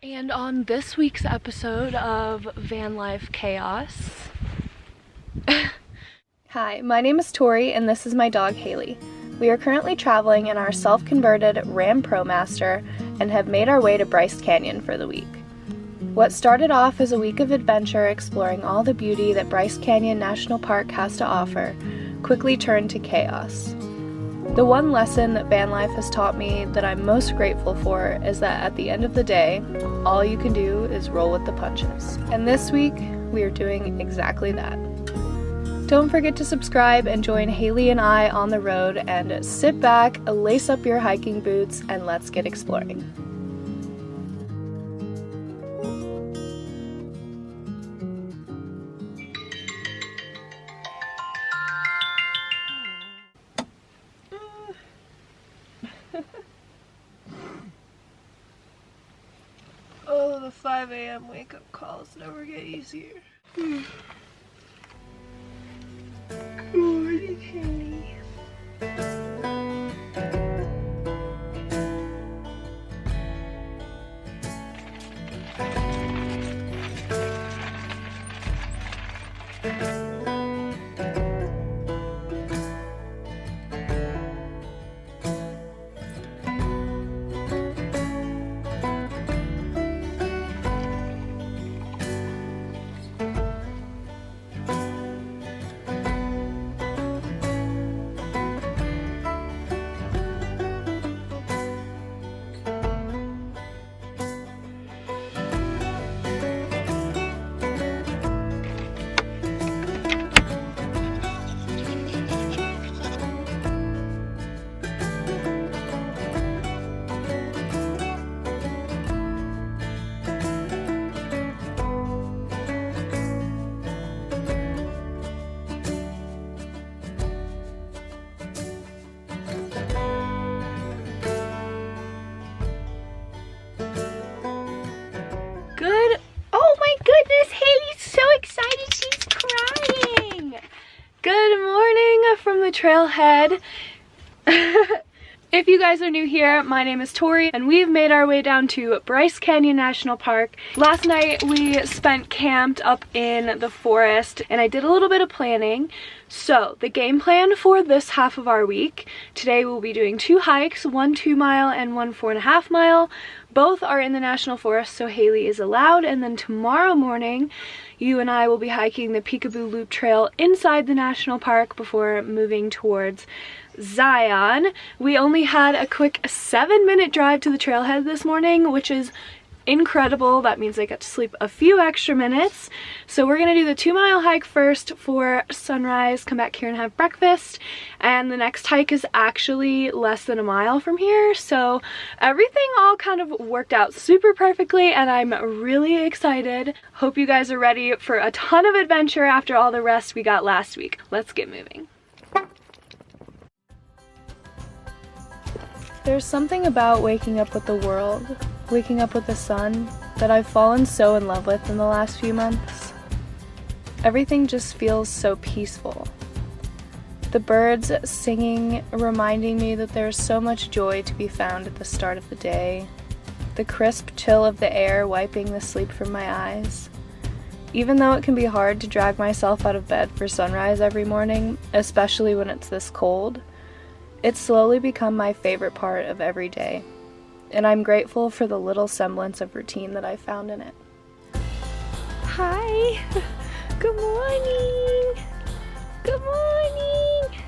And on this week's episode of Van Life Chaos... Hi, my name is Tory and this is my dog Haley. We are currently traveling in our self-converted Ram ProMaster and have made our way to Bryce Canyon for the week. What started off as a week of adventure exploring all the beauty that Bryce Canyon National Park has to offer quickly turned to chaos. The one lesson that van life has taught me that I'm most grateful for is that at the end of the day, all you can do is roll with the punches. And this week, we are doing exactly that. Don't forget to subscribe and join Haley and I on the road and sit back, lace up your hiking boots, and let's get exploring. Oh, the 5 a.m. wake-up calls never get easier. Good morning, Haley. Oh my goodness, Haley's so excited she's crying! Good morning from the trailhead. If you guys are new here, my name is Tory and we've made our way down to Bryce Canyon National Park. Last night we spent camped up in the forest and I did a little bit of planning. So the game plan for this half of our week, today we'll be doing 2 hikes, one 2-mile and one 4.5 mile. Both are in the national forest, so Haley is allowed, and then tomorrow morning you and I will be hiking the Peekaboo Loop Trail inside the national park before moving towards Zion. We only had a quick 7-minute drive to the trailhead this morning, which is incredible. That means I got to sleep a few extra minutes. So we're gonna do the 2-mile hike first for sunrise, come back here and have breakfast, and the next hike is actually less than a mile from here, so everything all kind of worked out super perfectly and I'm really excited. Hope you guys are ready for a ton of adventure after all the rest we got last week. Let's get moving. There's something about waking up with the world, waking up with the sun, that I've fallen so in love with in the last few months. Everything just feels so peaceful. The birds singing, reminding me that there's so much joy to be found at the start of the day. The crisp chill of the air wiping the sleep from my eyes. Even though it can be hard to drag myself out of bed for sunrise every morning, especially when it's this cold, it's slowly become my favorite part of every day, and I'm grateful for the little semblance of routine that I found in it. Hi! Good morning! Good morning!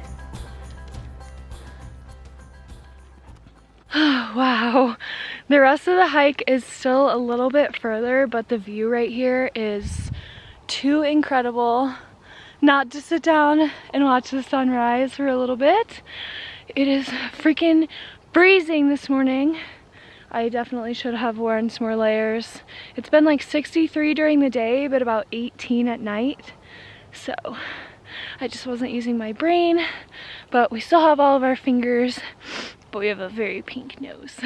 Wow, the rest of the hike is still a little bit further, but the view right here is too incredible not to sit down and watch the sunrise for a little bit. It is freaking freezing this morning. I definitely should have worn some more layers. It's been like 63 during the day, but about 18 at night. So I just wasn't using my brain, but we still have all of our fingers, but we have a very pink nose.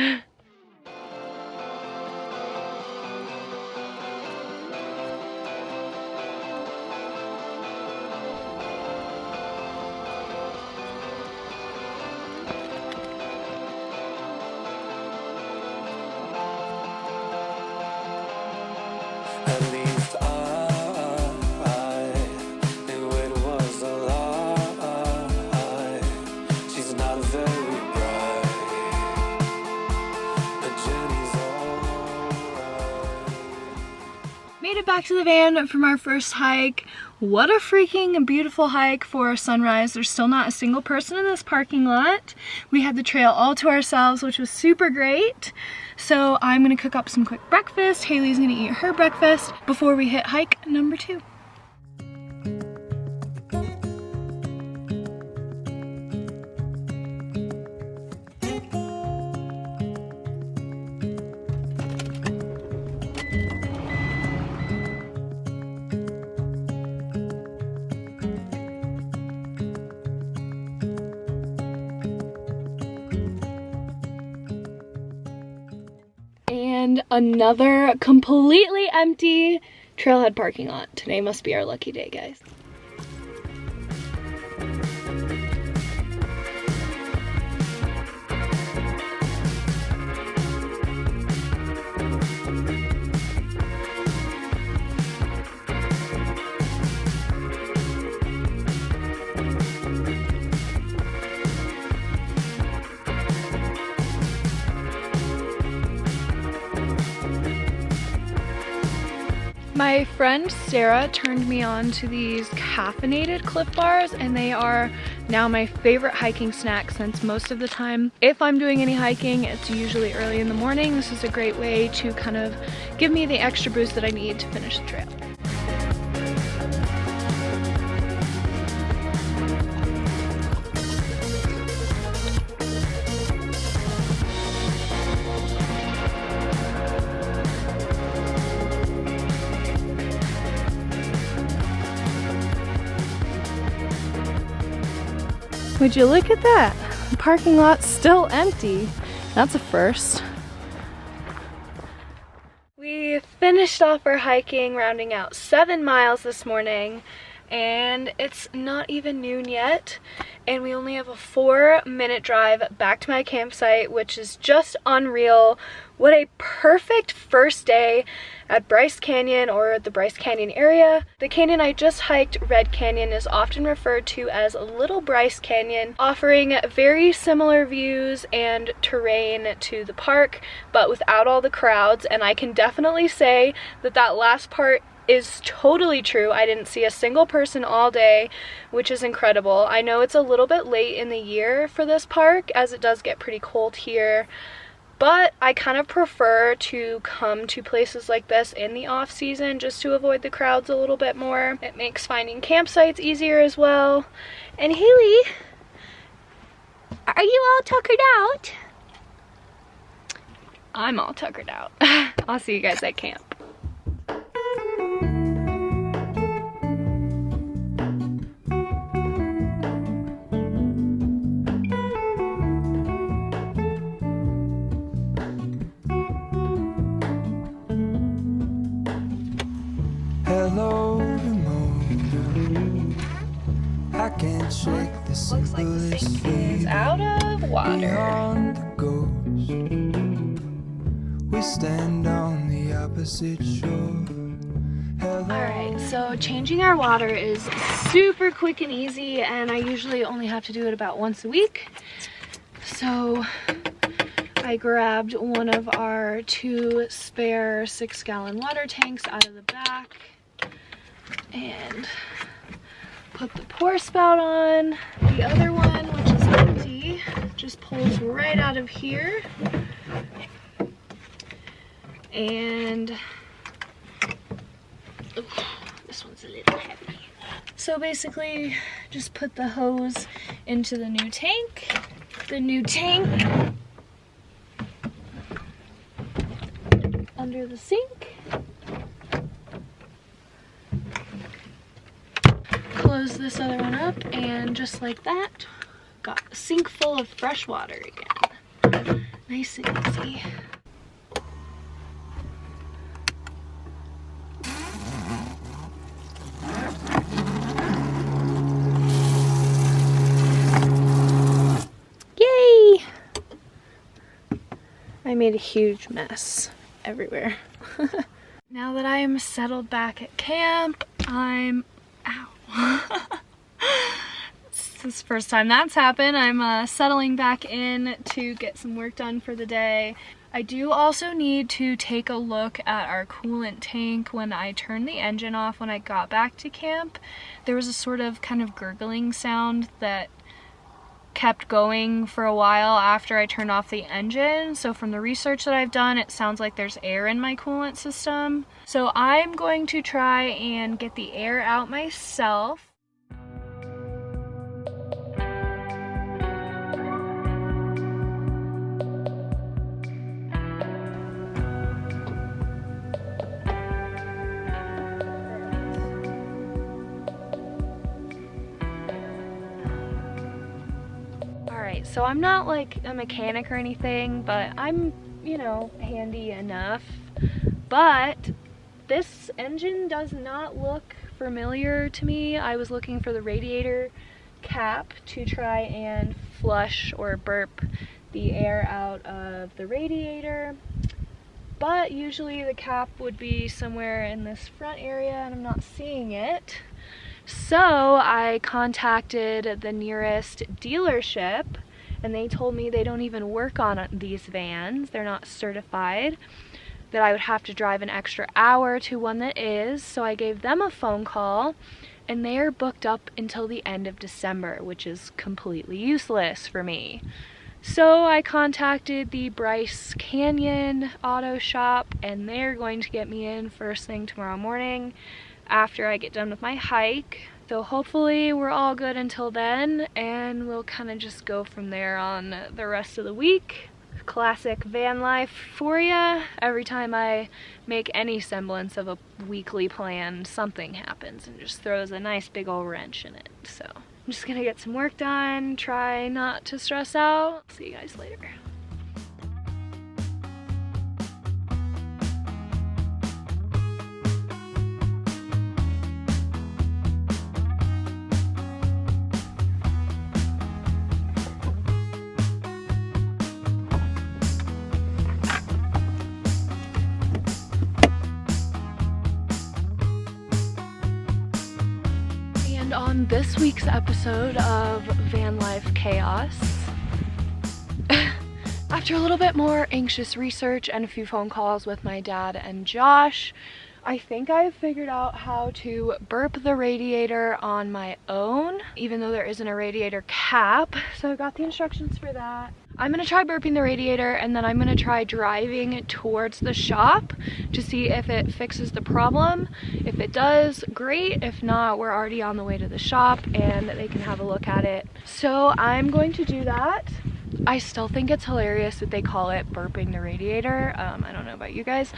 made it back to the van from our first hike. What a freaking beautiful hike for sunrise. There's still not a single person in this parking lot. We had the trail all to ourselves, which was super great. So I'm gonna cook up some quick breakfast. Haley's gonna eat her breakfast before we hit hike number 2. And another completely empty trailhead parking lot. Today must be our lucky day, guys. My friend Sarah turned me on to these caffeinated Cliff Bars, and they are now my favorite hiking snack, since most of the time if I'm doing any hiking it's usually early in the morning. This is a great way to kind of give me the extra boost that I need to finish the trail. Would you look at that? The parking lot's still empty. That's a first. We finished off our hiking, rounding out 7 miles this morning, and it's not even noon yet, and we only have a 4-minute drive back to my campsite, which is just unreal. What a perfect first day at Bryce Canyon, or the Bryce Canyon area. The canyon I just hiked, Red Canyon, is often referred to as Little Bryce Canyon, offering very similar views and terrain to the park, but without all the crowds. And I can definitely say that that last part is totally true. I didn't see a single person all day, which is incredible. I know it's a little bit late in the year for this park, as it does get pretty cold here, but I kind of prefer to come to places like this in the off season just to avoid the crowds a little bit more. It makes finding campsites easier as well. And Haley, are you all tuckered out? I'm all tuckered out. I'll see you guys at camp. Hello, I can't shake the Looks like the sink is out of water. We stand on the opposite shore. Alright, so changing our water is super quick and easy, and I usually only have to do it about once a week. So I grabbed one of our 2 spare 6-gallon water tanks out of the back and put the pour spout on. The other one, which is empty, just pulls right out of here. And ooh, this one's a little heavy. So basically just put the hose into the new tank. The new tank under the sink. Close this other one up, and just like that, got a sink full of fresh water again. Nice and easy. Yay! I made a huge mess everywhere. Now that I'm settled back at camp, ow. This is the first time that's happened. I'm settling back in to get some work done for the day. I do also need to take a look at our coolant tank. When I turned the engine off when I got back to camp, there was a sort of kind of gurgling sound that kept going for a while after I turned off the engine. So from the research that I've done, it sounds like there's air in my coolant system. So I'm going to try and get the air out myself. So I'm not like a mechanic or anything, but I'm, you know, handy enough. But this engine does not look familiar to me. I was looking for the radiator cap to try and flush or burp the air out of the radiator, but usually the cap would be somewhere in this front area and I'm not seeing it. So I contacted the nearest dealership and they told me they don't even work on these vans. They're not certified, that I would have to drive an extra hour to one that is. So I gave them a phone call and they are booked up until the end of December, which is completely useless for me. So I contacted the Bryce Canyon auto shop and they're going to get me in first thing tomorrow morning after I get done with my hike. So hopefully we're all good until then and we'll kind of just go from there on the rest of the week. Classic van life for ya. Every time I make any semblance of a weekly plan, something happens and just throws a nice big old wrench in it. So I'm just gonna get some work done, try not to stress out. See you guys later. On this week's episode of Van Life Chaos, after a little bit more anxious research and a few phone calls with my dad and Josh, I think I've figured out how to burp the radiator on my own, even though there isn't a radiator cap. So I got the instructions for that. I'm gonna try burping the radiator and then I'm gonna try driving towards the shop to see if it fixes the problem. If it does, great. If not, we're already on the way to the shop and they can have a look at it. So I'm going to do that. I still think it's hilarious that they call it burping the radiator. I don't know about you guys,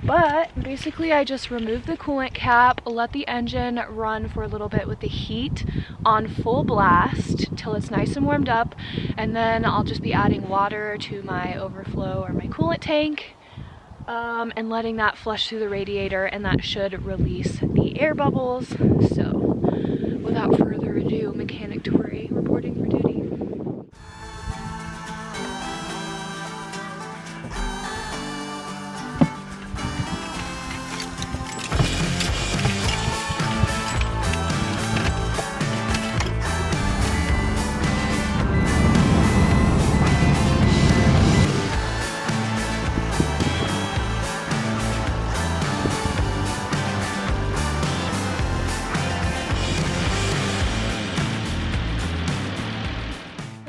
but basically I just remove the coolant cap, let the engine run for a little bit with the heat on full blast till it's nice and warmed up, and then I'll just be adding water to my overflow or my coolant tank and letting that flush through the radiator, and that should release the air bubbles. So without further ado, Mechanic Tory reporting for duty.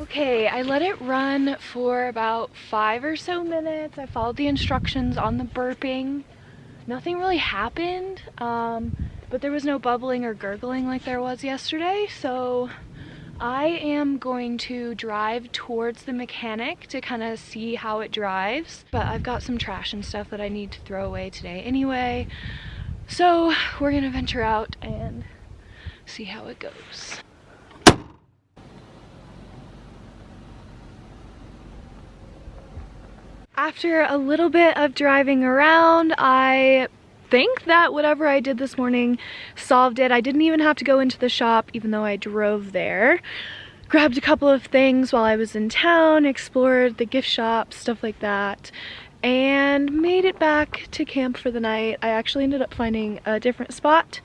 Okay, I let it run for about 5 or so minutes. I followed the instructions on the burping. Nothing really happened, but there was no bubbling or gurgling like there was yesterday, so I am going to drive towards the mechanic to kind of see how it drives. But I've got some trash and stuff that I need to throw away today anyway, so we're gonna venture out and see how it goes. After a little bit of driving around, I think that whatever I did this morning solved it. I didn't even have to go into the shop, even though I drove there. Grabbed a couple of things while I was in town, explored the gift shop, stuff like that, and made it back to camp for the night. I actually ended up finding a different spot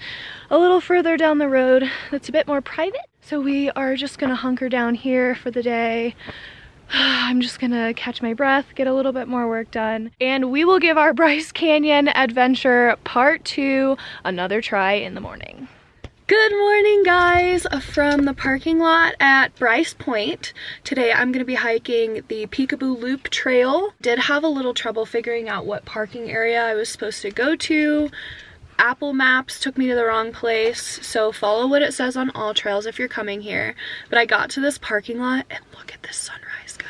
a little further down the road that's a bit more private. So we are just gonna hunker down here for the day, I'm just gonna catch my breath, get a little bit more work done, and we will give our Bryce Canyon adventure part 2 another try in the morning. Good morning, guys, from the parking lot at Bryce Point. Today I'm going to be hiking the Peekaboo Loop Trail. Did have a little trouble figuring out what parking area I was supposed to go to. Apple Maps took me to the wrong place, so follow what it says on all trails if you're coming here. But I got to this parking lot and look at this sunrise, guys.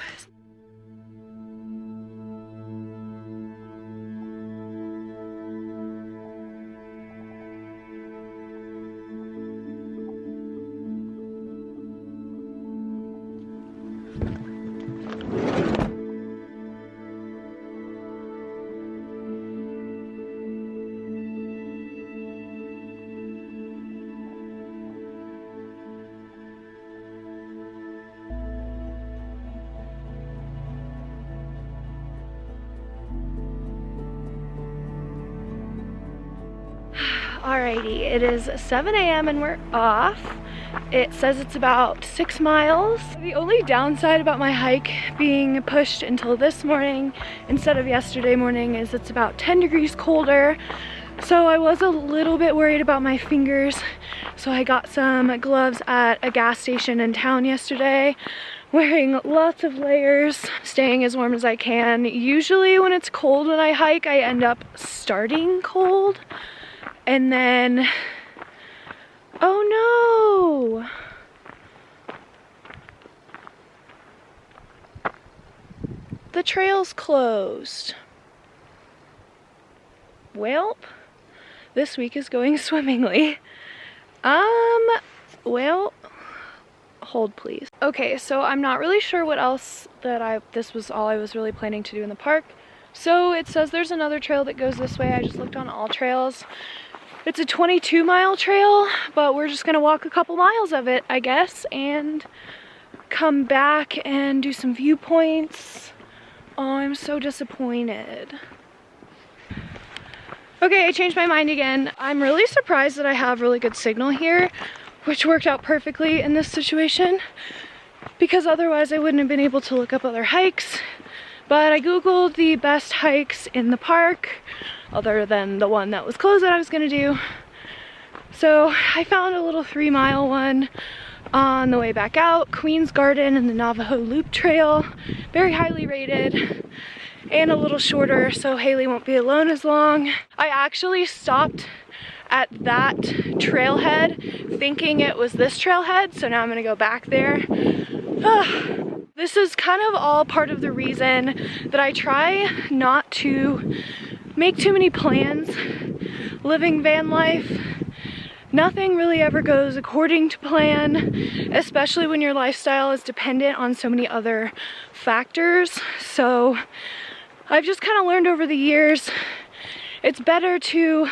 Alrighty, it is 7 a.m. and we're off. It says it's about 6 miles. The only downside about my hike being pushed until this morning instead of yesterday morning is it's about 10 degrees colder. So I was a little bit worried about my fingers. So I got some gloves at a gas station in town yesterday, wearing lots of layers, staying as warm as I can. Usually when it's cold when I hike, I end up starting cold. And then, oh no! The trail's closed. Well, this week is going swimmingly. Well, hold please. Okay, so I'm not really sure what else this was all I was really planning to do in the park. So it says there's another trail that goes this way. I just looked on all trails. It's a 22-mile trail, but we're just gonna walk a couple miles of it, I guess, and come back and do some viewpoints. Oh, I'm so disappointed. Okay, I changed my mind again. I'm really surprised that I have really good signal here, which worked out perfectly in this situation, because otherwise I wouldn't have been able to look up other hikes. But I googled the best hikes in the park, other than the one that was closed that I was gonna do. So I found a little 3-mile one on the way back out, Queen's Garden and the Navajo Loop Trail, very highly rated, and a little shorter so Haley won't be alone as long. I actually stopped at that trailhead thinking it was this trailhead, so now I'm gonna go back there. This is kind of all part of the reason that I try not to make too many plans living van life. Nothing really ever goes according to plan, especially when your lifestyle is dependent on so many other factors. So I've just kind of learned over the years, it's better to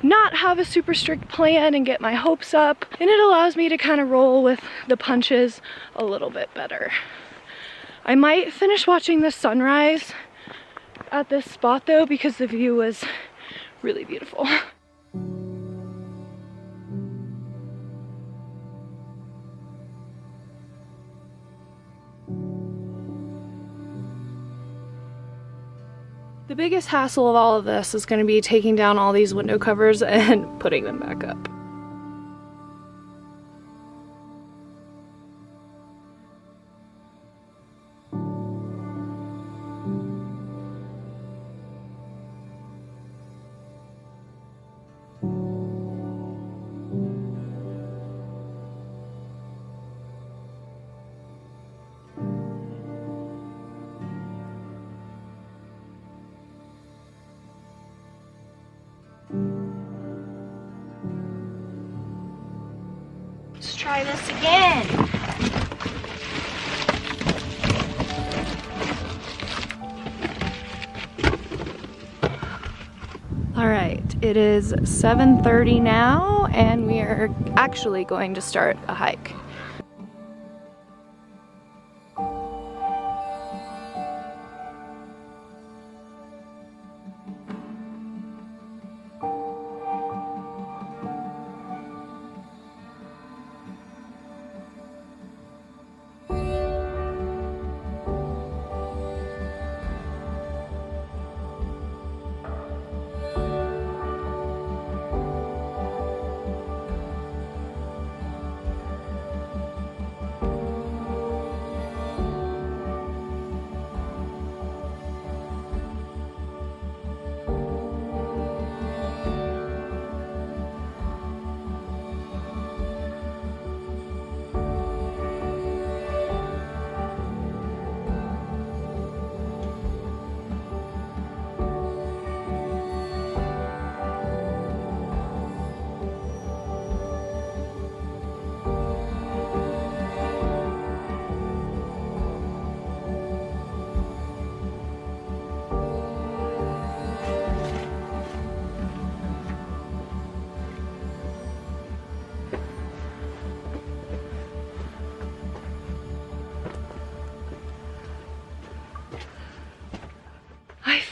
not have a super strict plan and get my hopes up, and it allows me to kind of roll with the punches a little bit better. I might finish watching the sunrise at this spot though, because the view was really beautiful. The biggest hassle of all of this is going to be taking down all these window covers and putting them back up. Let's try this again. All right, it is 7:30 now, and we are actually going to start a hike.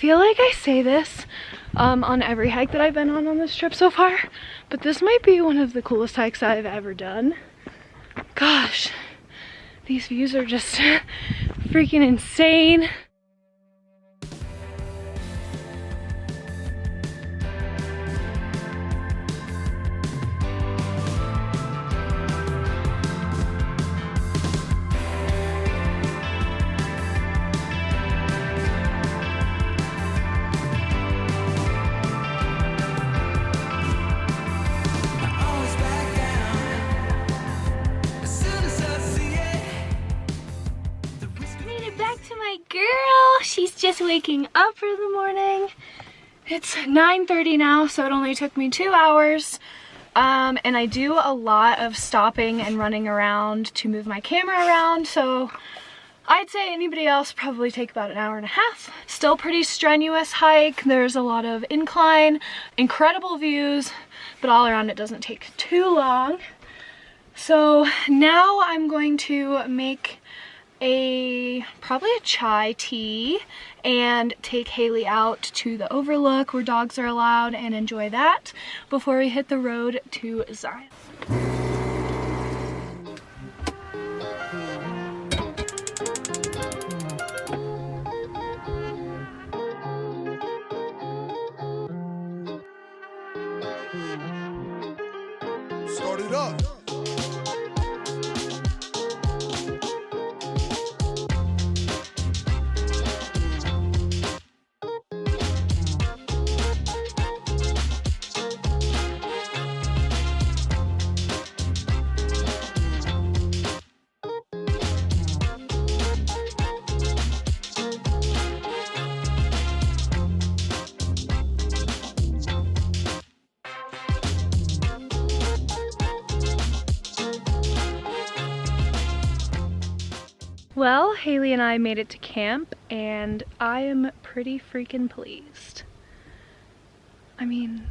feel like I say this on every hike that I've been on this trip so far, but this might be one of the coolest hikes I've ever done. Gosh, these views are just freaking insane. Girl, she's just waking up for the morning. It's 9:30 now, so it only took me 2 hours. And I do a lot of stopping and running around to move my camera around, so I'd say anybody else probably take about an hour and a half. Still pretty strenuous hike. There's a lot of incline, incredible views, but all around it doesn't take too long. So now I'm going to make probably a chai tea and take Haley out to the overlook where dogs are allowed and enjoy that before we hit the road to Zion. Start it up. Well, Haley and I made it to camp, and I am pretty freaking pleased. I mean,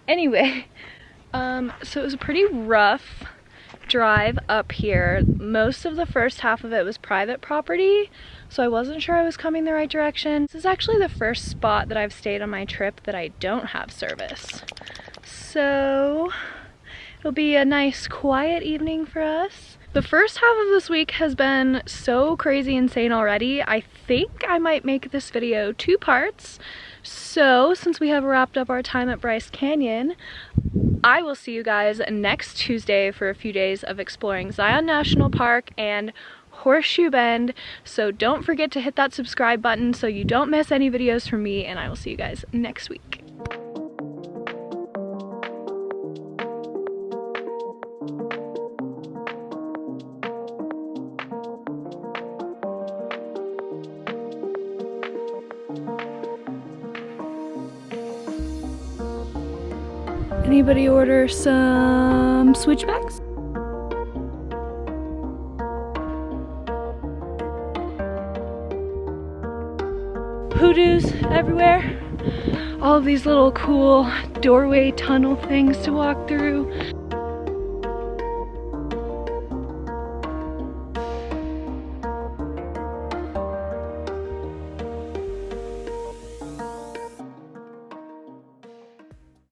anyway, so it was a pretty rough drive up here. Most of the first half of it was private property, so I wasn't sure I was coming the right direction. This is actually the first spot that I've stayed on my trip that I don't have service. So it'll be a nice quiet evening for us. The first half of this week has been so crazy insane already. I think I might make this video 2 parts. So since we have wrapped up our time at Bryce Canyon, I will see you guys next Tuesday for a few days of exploring Zion National Park and Horseshoe Bend. So don't forget to hit that subscribe button so you don't miss any videos from me, and I will see you guys next week. Anybody order some switchbacks? Hoodoos everywhere. All of these little cool doorway tunnel things to walk through.